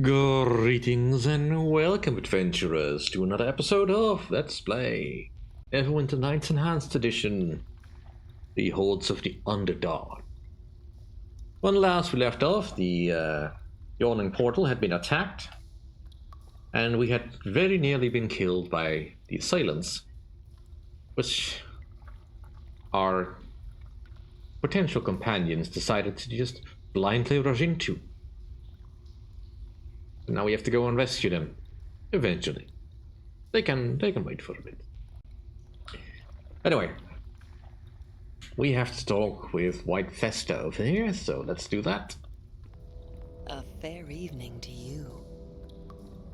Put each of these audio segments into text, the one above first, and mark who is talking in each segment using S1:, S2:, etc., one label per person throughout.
S1: Greetings and welcome, adventurers, to another episode of Let's Play Neverwinter Night's Enhanced Edition, the Hordes of the Underdark. When last we left off, the yawning portal had been attacked, and we had very nearly been killed by the assailants, which our potential companions decided to just blindly rush into. Now we have to go and rescue them. Eventually. They can wait for a bit. Anyway. We have to talk with White Vesta over here, so let's do that.
S2: A fair evening to you.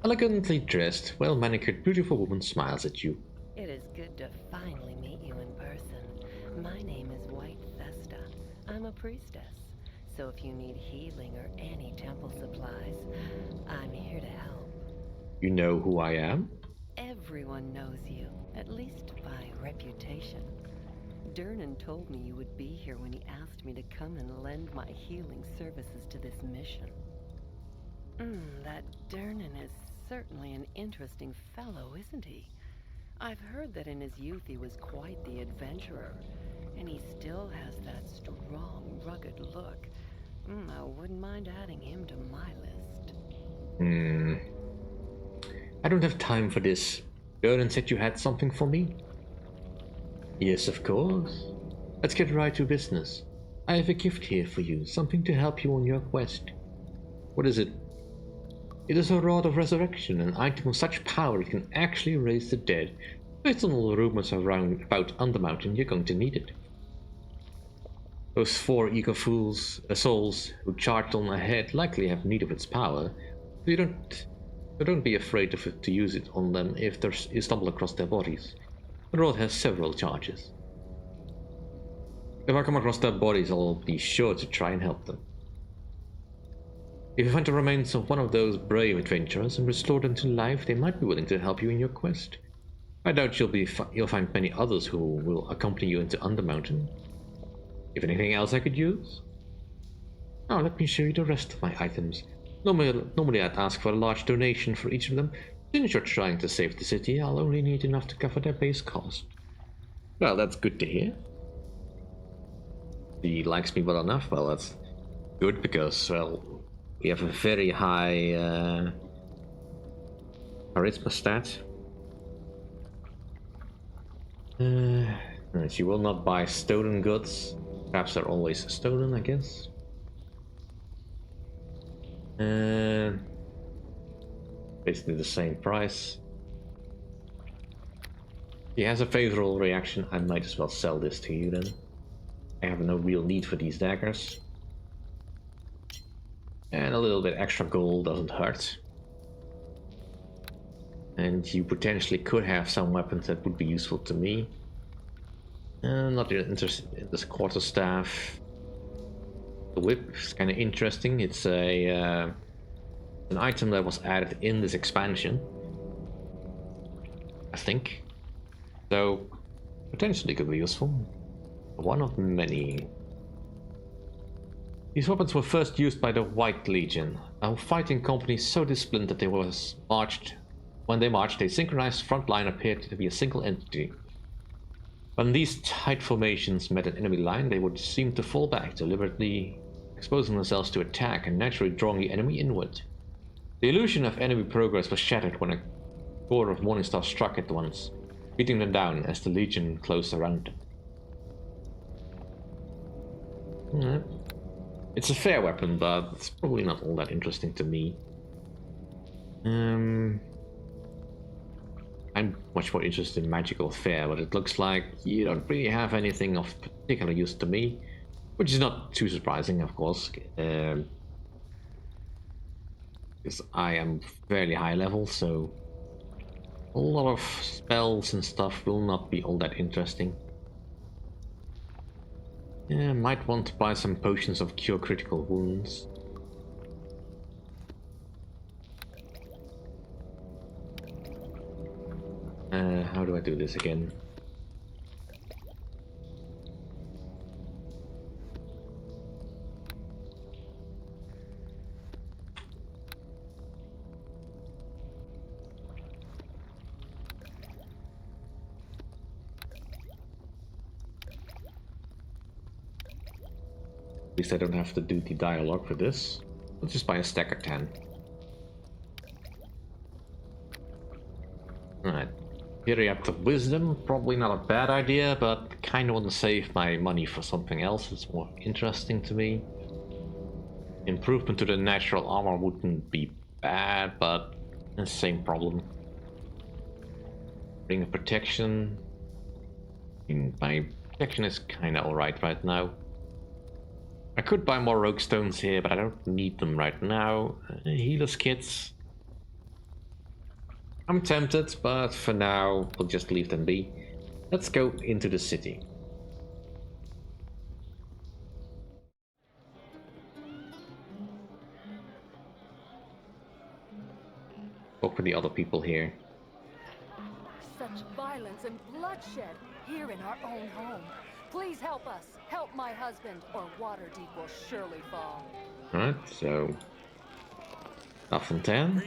S1: Elegantly dressed, well-manicured, beautiful woman smiles at you.
S2: It is good to finally meet you in person. My name is White Vesta. I'm a priestess. So if you need healing or any temple supplies, I'm here to help.
S1: You know who I am?
S2: Everyone knows you, at least by reputation. Durnan told me you would be here when he asked me to come and lend my healing services to this mission. That Durnan is certainly an interesting fellow, isn't he? I've heard that in his youth he was quite the adventurer, and he still has that strong, rugged look. I wouldn't mind adding him to my list.
S1: I don't have time for this. Durnan said you had something for me. Yes, of course. Let's get right to business. I have a gift here for you, something to help you on your quest. What is it? It is a Rod of Resurrection, an item of such power it can actually raise the dead. Based on all the rumors around about Undermountain, you're going to need it. Those four eager souls who charged on ahead likely have need of its power, so don't be afraid to use it on them if you stumble across their bodies. The Rod has several charges. If I come across their bodies, I'll be sure to try and help them. If you find the remains of one of those brave adventurers and restore them to life, they might be willing to help you in your quest. I doubt you'll find many others who will accompany you into Undermountain. If anything else I could use? Now let me show you the rest of my items. Normally I'd ask for a large donation for each of them. Since you're trying to save the city, I'll only need enough to cover their base cost. Well, that's good to hear. He likes me well enough. Well, that's good because, well, we have a very high charisma stat. She will not buy stolen goods. Perhaps they're always stolen, I guess. Basically the same price. He has a favorable reaction. I might as well sell this to you then. I have no real need for these daggers. And a little bit extra gold doesn't hurt. And you potentially could have some weapons that would be useful to me. Not really interested in this quarterstaff. The whip is kind of interesting. It's an item that was added in this expansion, I think. So potentially could be useful. One of many. These weapons were first used by the White Legion, a fighting company so disciplined that when they marched, a synchronized front line appeared to be a single entity. When these tight formations met an enemy line, they would seem to fall back, deliberately exposing themselves to attack and naturally drawing the enemy inward. The illusion of enemy progress was shattered when a corps of Morningstar struck at once, beating them down as the Legion closed around them. It's a fair weapon, but it's probably not all that interesting to me. I'm much more interested in magical fare, but it looks like you don't really have anything of particular use to me, which is not too surprising, of course, because I am fairly high level, so a lot of spells and stuff will not be all that interesting. Yeah, might want to buy some potions of cure critical wounds. How do I do this again? At least I don't have to do the dialogue for this. Let's just buy a stack of 10. Alright. Periapt of Wisdom, probably not a bad idea, but kinda want to save my money for something else that's more interesting to me. Improvement to the natural armor wouldn't be bad, but the same problem. Ring of Protection. I mean, my protection is kinda alright right now. I could buy more rogue stones here, but I don't need them right now. Healer's kits. I'm tempted, but for now, we'll just leave them be. Let's go into the city. Talk with the other people here.
S3: Such violence and bloodshed here in our own home. Please help us. Help my husband, or Waterdeep will surely fall.
S1: Alright, so... La Fontaine.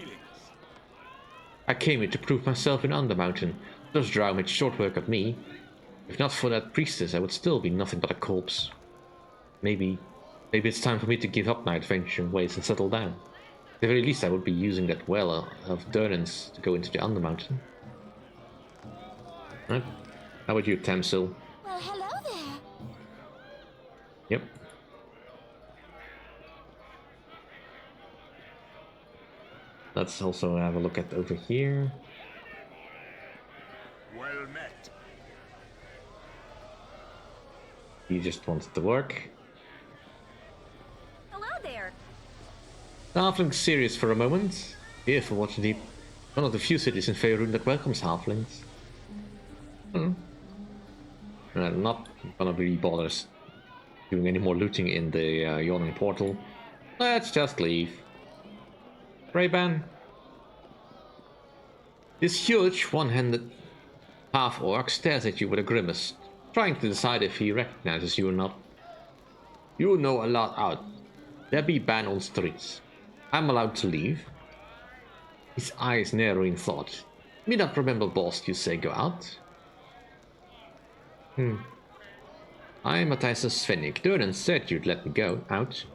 S1: I came here to prove myself in Undermountain. Those drow made short work of me. If not for that priestess, I would still be nothing but a corpse. Maybe it's time for me to give up my adventuring ways and settle down. At the very least, I would be using that well of Durnan's to go into the Undermountain. Right. How about you, Tamsil?
S4: Well, hello there.
S1: Yep. Let's also have a look at over here.
S5: Well met.
S1: He just wants to work.
S4: Hello there.
S1: Halfling's serious for a moment. Here for Waterdeep, one of the few cities in Faerun that welcomes halflings. I'm not gonna really bother doing any more looting in the yawning portal. Let's just leave. Ray-Ban. This huge, one-handed half-orc stares at you with a grimace, trying to decide if he recognizes you or not. You know a lot out. There be ban on streets. I'm allowed to leave. His eyes narrow in thought. Me not remember boss you say go out? I'm Mathijssa Svennik. Durnan said you'd let me go out.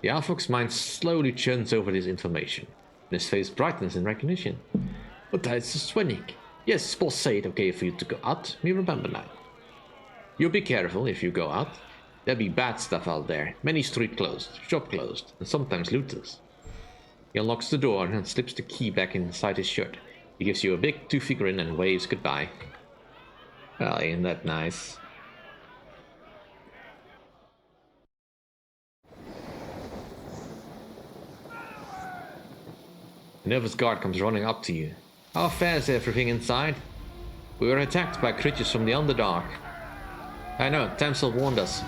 S1: The Alphog's mind slowly churns over this information, and his face brightens in recognition. Mathijssa Svennik. Yes, boss said it okay for you to go out. Me remember now. You be careful if you go out. There be bad stuff out there. Many street closed, shop closed, and sometimes looters. He unlocks the door and slips the key back inside his shirt. He gives you a big toothy grin and waves goodbye. Well, ain't that nice? A nervous guard comes running up to you. How fares everything inside? We were attacked by creatures from the Underdark. I know, Tamsil warned us.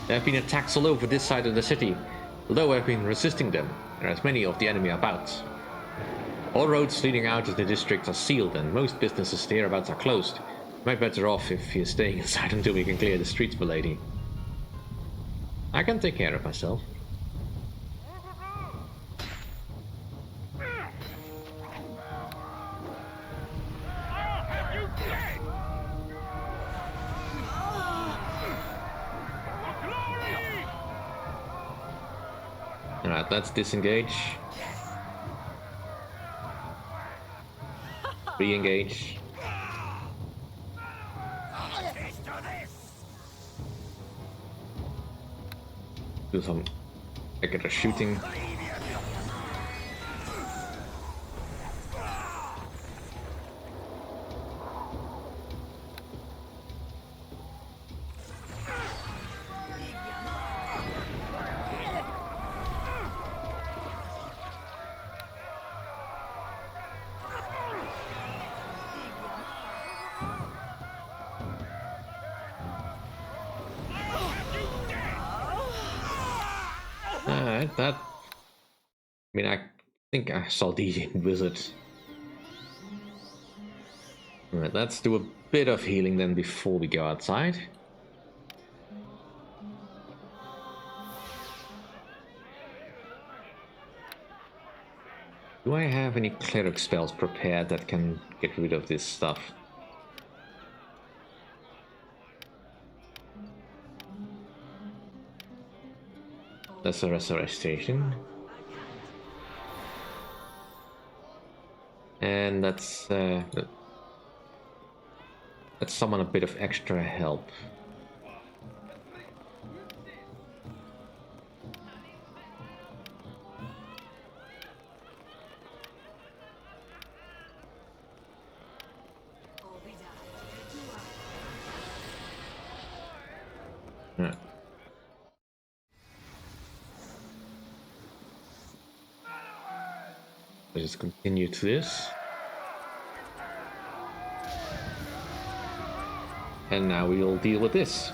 S1: There have been attacks all over this side of the city. Although I've been resisting them, there are as many of the enemy about. All roads leading out of the district are sealed and most businesses hereabouts are closed. Might be better off if you're staying inside until we can clear the streets, milady. I can take care of myself. Alright, let's disengage. Re-engage. Do some regular shooting. That... I mean, I think I saw the wizard. Alright, let's do a bit of healing then before we go outside. Do I have any cleric spells prepared that can get rid of this stuff? That's a restoration. And let's summon a bit of extra help. Yeah. Let's just continue to this. And now we will deal with this.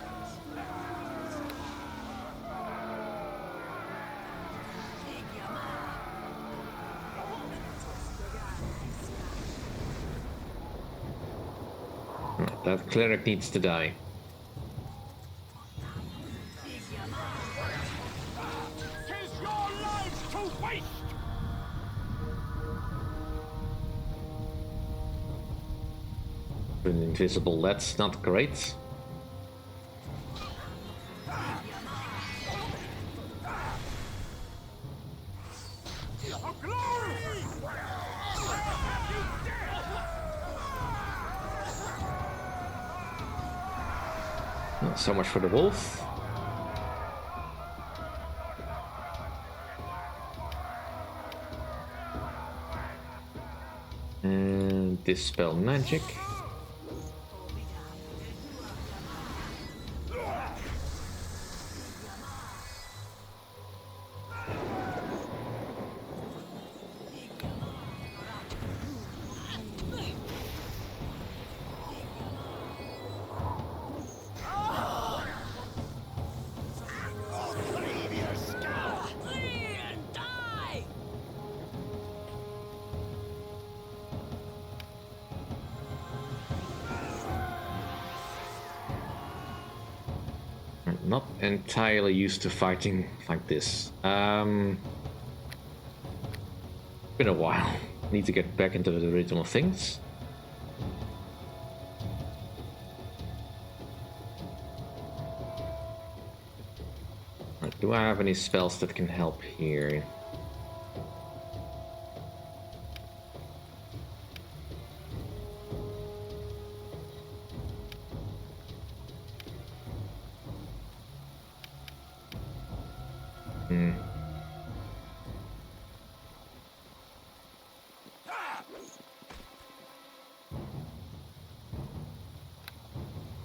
S1: That cleric needs to die. Invisible, that's not great. Not so much for the wolf. And dispel magic. Not entirely used to fighting like this. Been a while. Need to get back into the original things. Do I have any spells that can help here?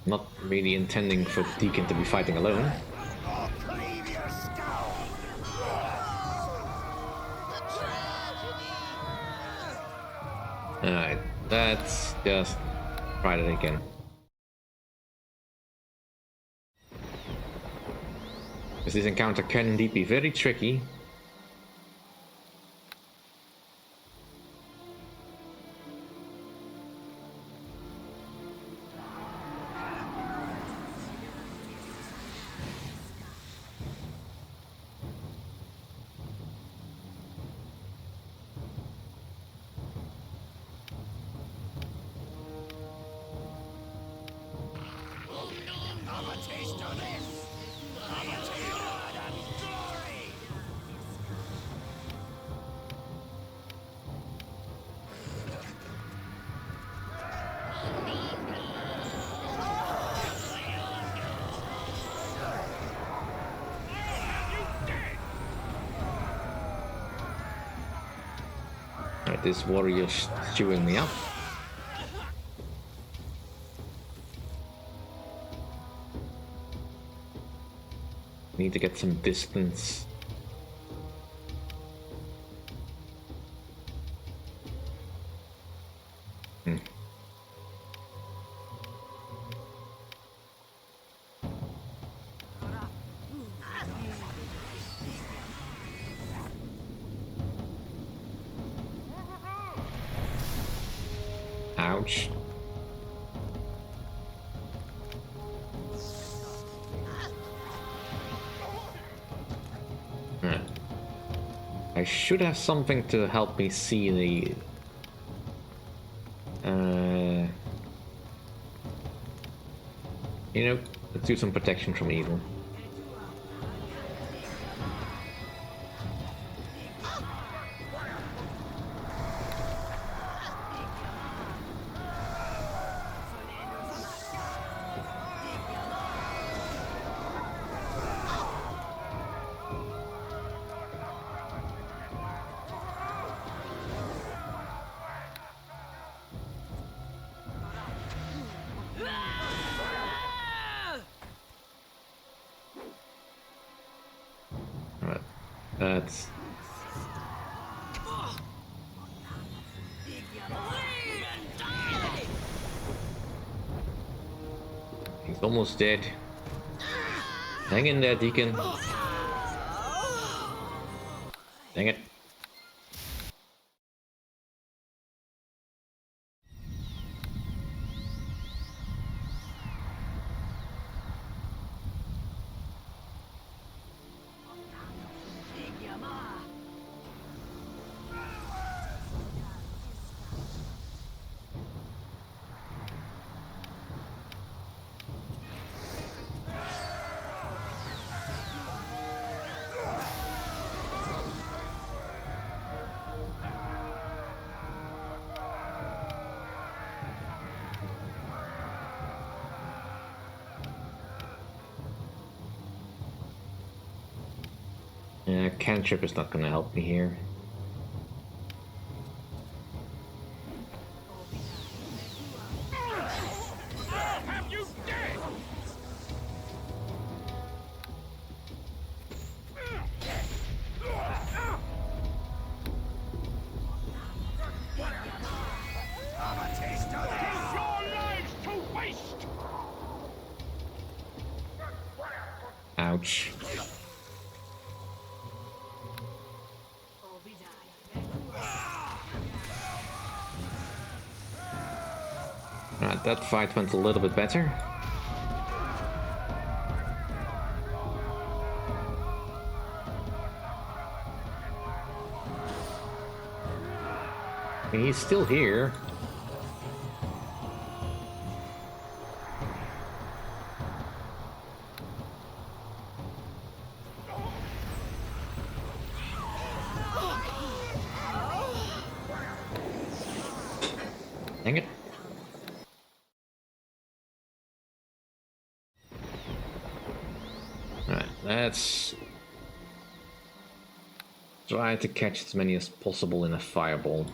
S1: Not really intending for Deacon to be fighting alone. Alright, let's just try that again. Because this encounter can indeed be very tricky. This warrior's chewing me up. Need to get some distance. Ouch. I should have something to help me see the... you know, let's do some protection from evil. That's... He's almost dead. Hang in there, Deacon. Dang it. Yeah, cantrip is not gonna help me here. Ouch. Alright, that fight went a little bit better. He's still here. Dang it. Alright, let's try to catch as many as possible in a fireball.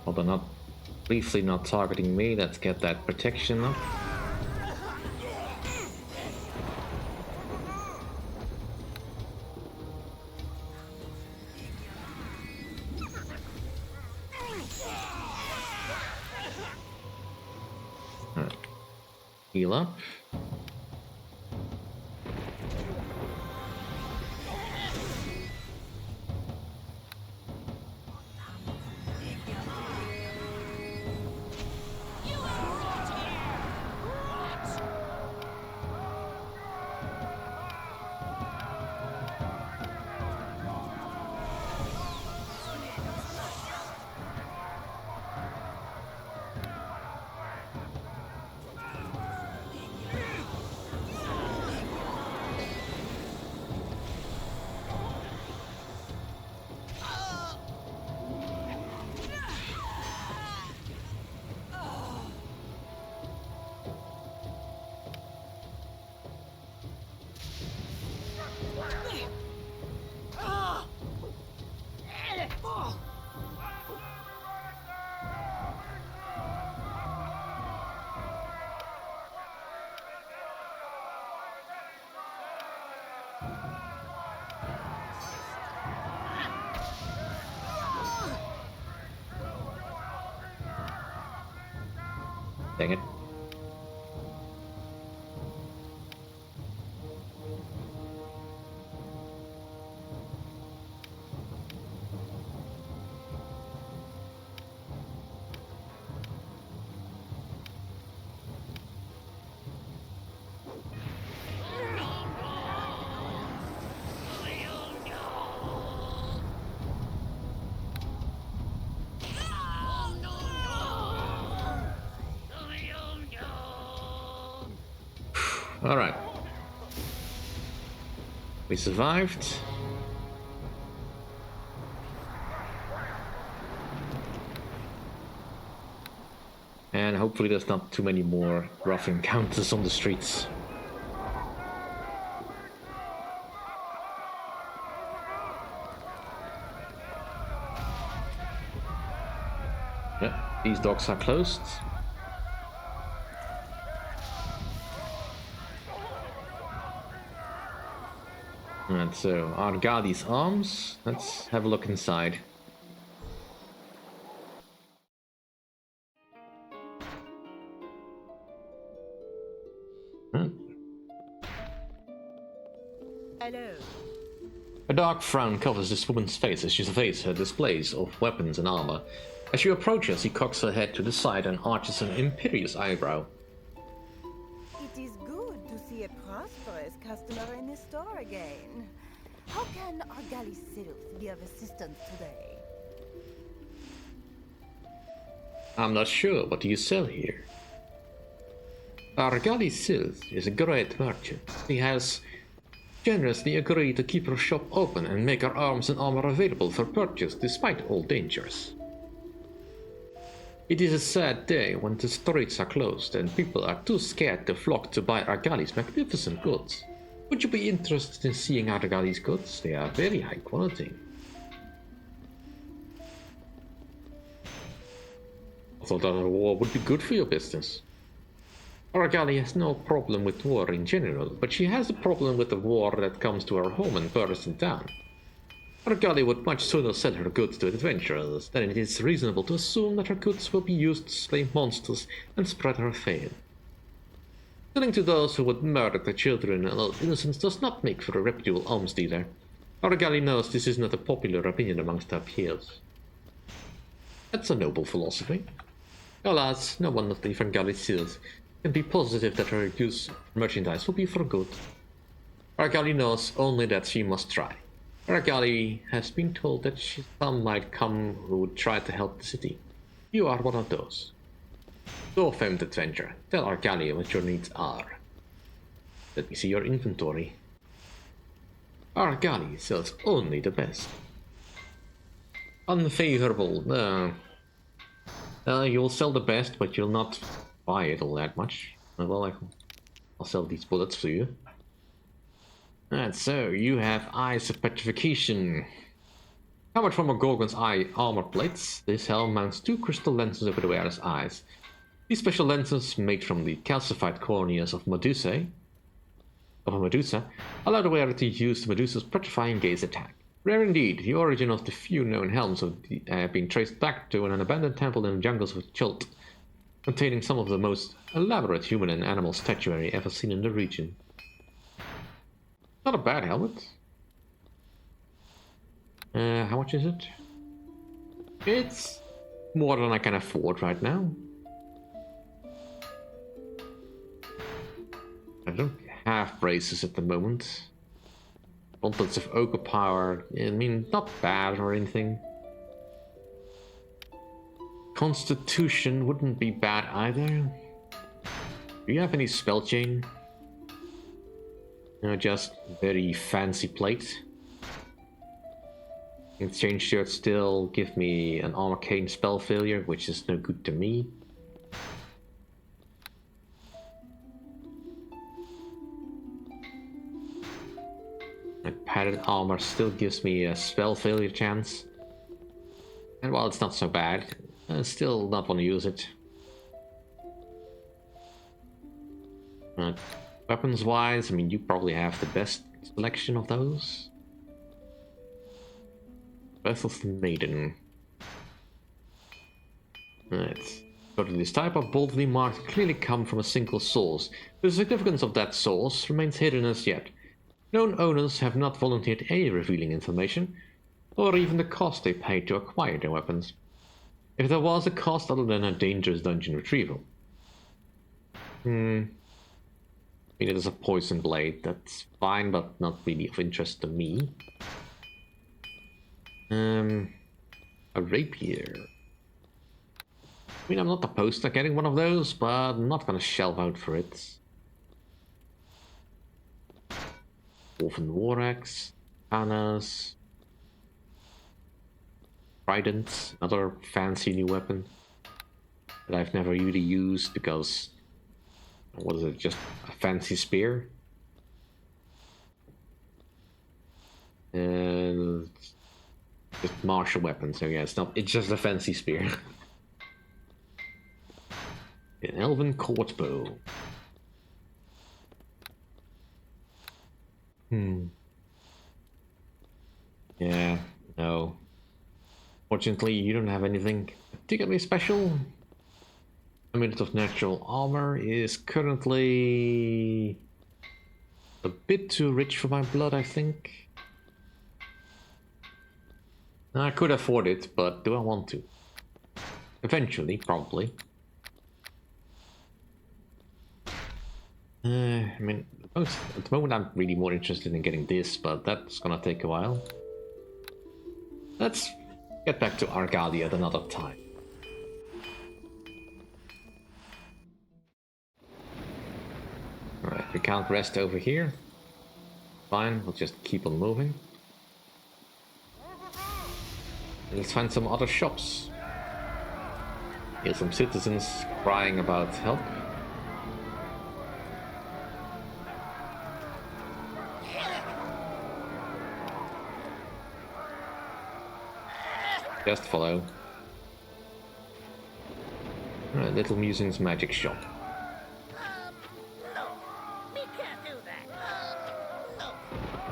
S1: Although not briefly not targeting me, let's get that protection up. Alright. Heal up. Dang it. Alright. We survived. And hopefully there's not too many more rough encounters on the streets. Yeah, these docks are closed. And so, Argali's arms. Let's have a look inside.
S4: Hello.
S1: A dark frown covers this woman's face as she surveys her displays of weapons and armor. As she approaches, he cocks her head to the side and arches an imperious eyebrow.
S4: It is good to see a prosperous customer in the store again. How can Argali Sylph be of assistance today?
S1: I'm not sure. What do you sell here? Argali Sylph is a great merchant. He has generously agreed to keep her shop open and make her arms and armor available for purchase despite all dangers. It is a sad day when the streets are closed and people are too scared to flock to buy Argali's magnificent goods. Would you be interested in seeing Argali's goods? They are very high quality. I thought that a war would be good for your business. Argali has no problem with war in general, but she has a problem with the war that comes to her home and bursts it down. Argali would much sooner sell her goods to adventurers than it is reasonable to assume that her goods will be used to slay monsters and spread her fame. Selling to those who would murder their children and innocents does not make for a reputable alms dealer. Argali knows this is not a popular opinion amongst her peers. That's a noble philosophy. Alas, no one of the Argali seals can be positive that her use of merchandise will be for good. Argali knows only that she must try. Argali has been told that some might come who would try to help the city. You are one of those. So, famed adventurer, tell Argali what your needs are. Let me see your inventory. Argali sells only the best. Unfavorable. You'll sell the best, but you'll not buy it all that much. Well, I'll sell these bullets for you. And so, you have Eyes of Petrification. Covered from a Gorgon's Eye armor plates, this helm mounts 2 crystal lenses over the wearer's eyes. These special lenses, made from the calcified corneas of Medusa, allow the wearer to use Medusa's petrifying gaze attack. Rare indeed, the origin of the few known helms have been traced back to an abandoned temple in the jungles of Chult, containing some of the most elaborate human and animal statuary ever seen in the region. Not a bad helmet. How much is it? It's more than I can afford right now. I don't have braces at the moment. Gauntlets of Ochre Power, I mean, not bad or anything. Constitution wouldn't be bad either. Do you have any spell chain? No, just very fancy plate. Exchange shirts still give me an arcane spell failure, which is no good to me. And padded armor still gives me a spell failure chance. And while it's not so bad, I still not want to use it. Weapons wise, I mean, you probably have the best selection of those. Vessel's Maiden. Let's go to this type of boldly marked clearly come from a single source. The significance of that source remains hidden as yet. Known owners have not volunteered any revealing information, or even the cost they paid to acquire their weapons. If there was a cost other than a dangerous dungeon retrieval. I mean, it is a poison blade, that's fine, but not really of interest to me. A rapier. I mean, I'm not opposed to getting one of those, but I'm not gonna shell out for it. Wolfen War Axe, Katanas, Trident, another fancy new weapon that I've never really used because, what is it, just a fancy spear? And just martial weapon, so yeah, it's just a fancy spear. An elven court bow. Yeah, no. Fortunately, you don't have anything particularly special. Amulet of Natural Armor is currently a bit too rich for my blood, I think. I could afford it, but do I want to? Eventually, probably. I mean, at the moment I'm really more interested in getting this, but that's gonna take a while. Let's get back to Argalia at another time. Alright, we can't rest over here. Fine, we'll just keep on moving. Let's find some other shops. Here's some citizens crying about help. Just follow. Alright, Little Musing's magic shop.
S5: No, we can't do that. No,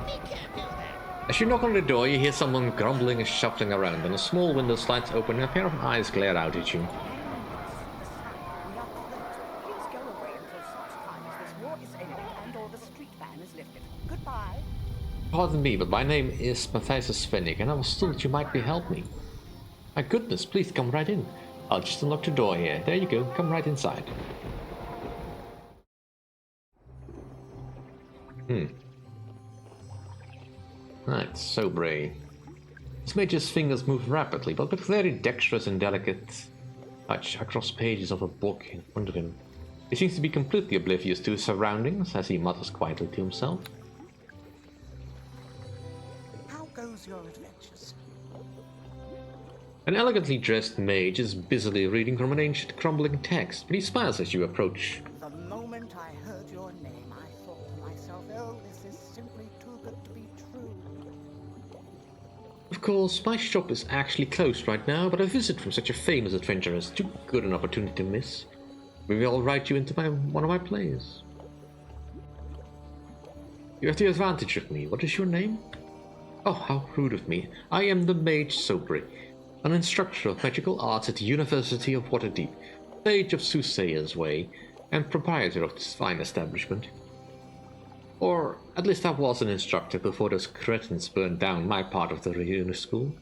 S5: we can't do that.
S1: As you knock on the door, you hear someone grumbling and shuffling around, and a small window slides open and a pair of eyes glare out at you.
S5: We are closed. Please go away until such time as this war is ended and or the street ban is lifted. Goodbye.
S1: Pardon me, but my name is Mathijssa Svennik, and I was told that you might be help me. My goodness, please come right in. I'll just unlock the door here. There you go, come right inside. Right, so brave. This mage's fingers move rapidly, but with very dexterous and delicate touch across pages of a book in front of him. He seems to be completely oblivious to his surroundings as he mutters quietly to himself.
S5: How goes your adventures?
S1: An elegantly dressed mage is busily reading from an ancient crumbling text, but he smiles as you approach.
S5: The moment I heard your name, I thought to myself, oh, this is simply too good to be true.
S1: Of course, my shop is actually closed right now, but a visit from such a famous adventurer is too good an opportunity to miss. Maybe I'll write you into one of my plays. You have the advantage of me. What is your name? Oh, how rude of me. I am the Mage Sobri, an instructor of magical arts at the University of Waterdeep, sage of Soothsayer's Way, and proprietor of this fine establishment. Or, at least I was an instructor before those cretins burned down my part of the reunion school.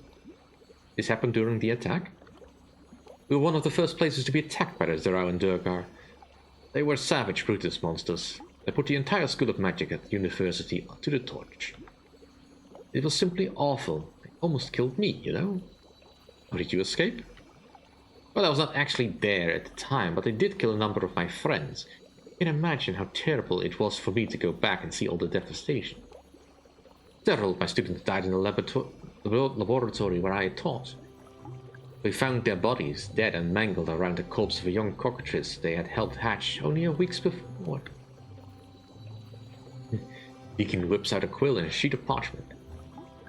S1: This happened during the attack. We were one of the first places to be attacked by the Zerau and Durgar. They were savage Brutus monsters. They put the entire school of magic at the university to the torch. It was simply awful. They almost killed me, you know? How did you escape? Well, I was not actually there at the time, but they did kill a number of my friends. You can imagine how terrible it was for me to go back and see all the devastation. Several of my students died in the laboratory where I had taught. We found their bodies, dead and mangled around the corpse of a young cockatrice they had helped hatch only a week before. Deacon whips out a quill and a sheet of parchment.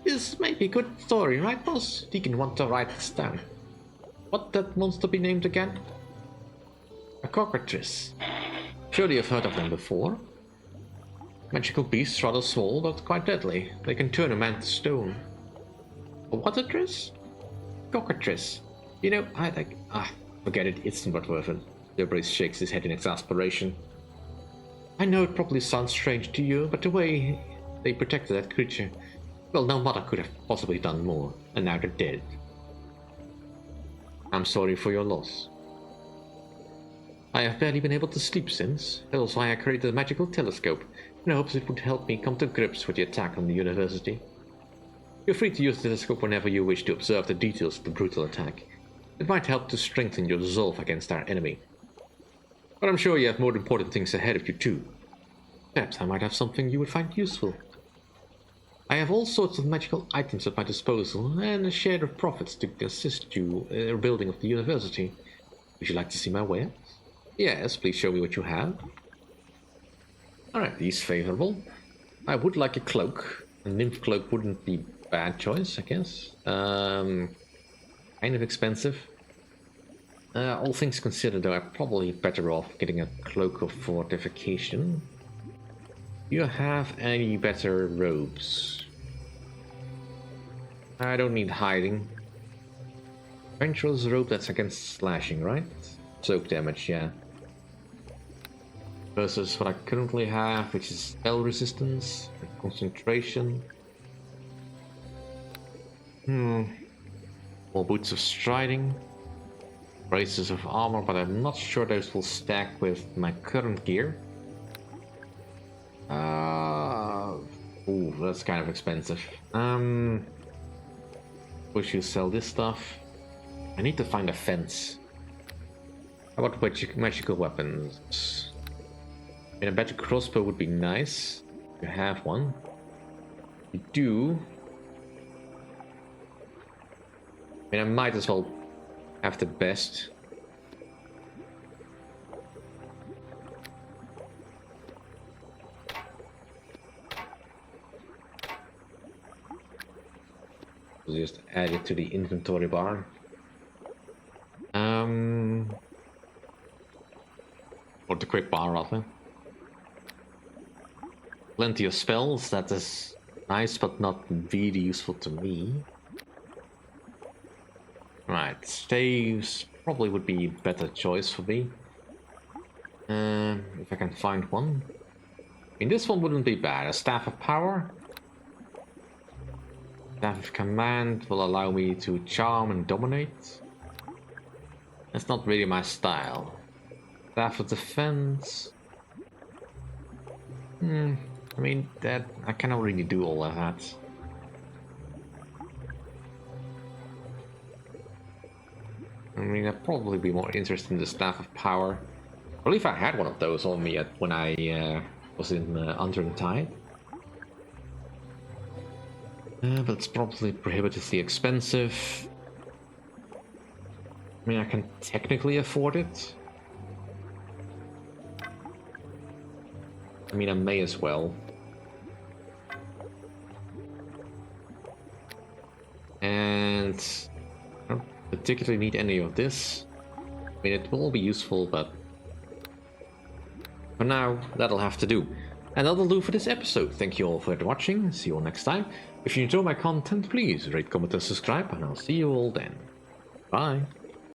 S1: This may be a good story, right, boss? Deacon wants to write this down. What that monster be named again? A cockatrice. Surely you've heard of them before. Magical beasts, rather small, but quite deadly. They can turn a man to stone. A what-a-trice? Cockatrice. You know, I like... forget it, it's not worth it. Derbrace shakes his head in exasperation. I know it probably sounds strange to you, but the way they protected that creature... Well, no mother could have possibly done more, and now they're dead. I'm sorry for your loss. I have barely been able to sleep since. That was why I created a magical telescope, in hopes it would help me come to grips with the attack on the university. You're free to use the telescope whenever you wish to observe the details of the brutal attack. It might help to strengthen your resolve against our enemy. But I'm sure you have more important things ahead of you too. Perhaps I might have something you would find useful. I have all sorts of magical items at my disposal, and a share of profits to assist you in the building of the university. Would you like to see my wares? Yes, please show me what you have. Alright, these favorable. I would like a cloak. A nymph cloak wouldn't be a bad choice, I guess. Kind of expensive. All things considered, though, I'm probably better off getting a cloak of fortification. Do you have any better robes? I don't need hiding. Venturous robe, that's against slashing, right? Soak damage, yeah. Versus what I currently have, which is spell resistance and concentration. More boots of striding. Braces of armor, but I'm not sure those will stack with my current gear. Ooh, that's kind of expensive. We should sell this stuff. I need to find a fence. How about magical weapons? I mean, a better crossbow would be nice. If you have one. You do. I mean, I might as well have the best. We'll just add it to the inventory bar. Or the quick bar rather. Plenty of spells, that is nice but not really useful to me. Right, staves probably would be a better choice for me. If I can find one. I mean, this one wouldn't be bad. A staff of power. Staff of command will allow me to charm and dominate. That's not really my style. Staff of defense. I mean, that I cannot really do all of that. I mean, I'd probably be more interested in the Staff of Power. I believe I had one of those on me when I was in Undrentide. But it's probably prohibitively expensive. I mean, I can technically afford it. I mean, I may as well. And I don't particularly need any of this. I mean, it will all be useful, but for now, that'll have to do. And that'll do for this episode. Thank you all for watching. See you all next time. If you enjoy my content, please rate, comment, and subscribe, and I'll see you all then. Bye.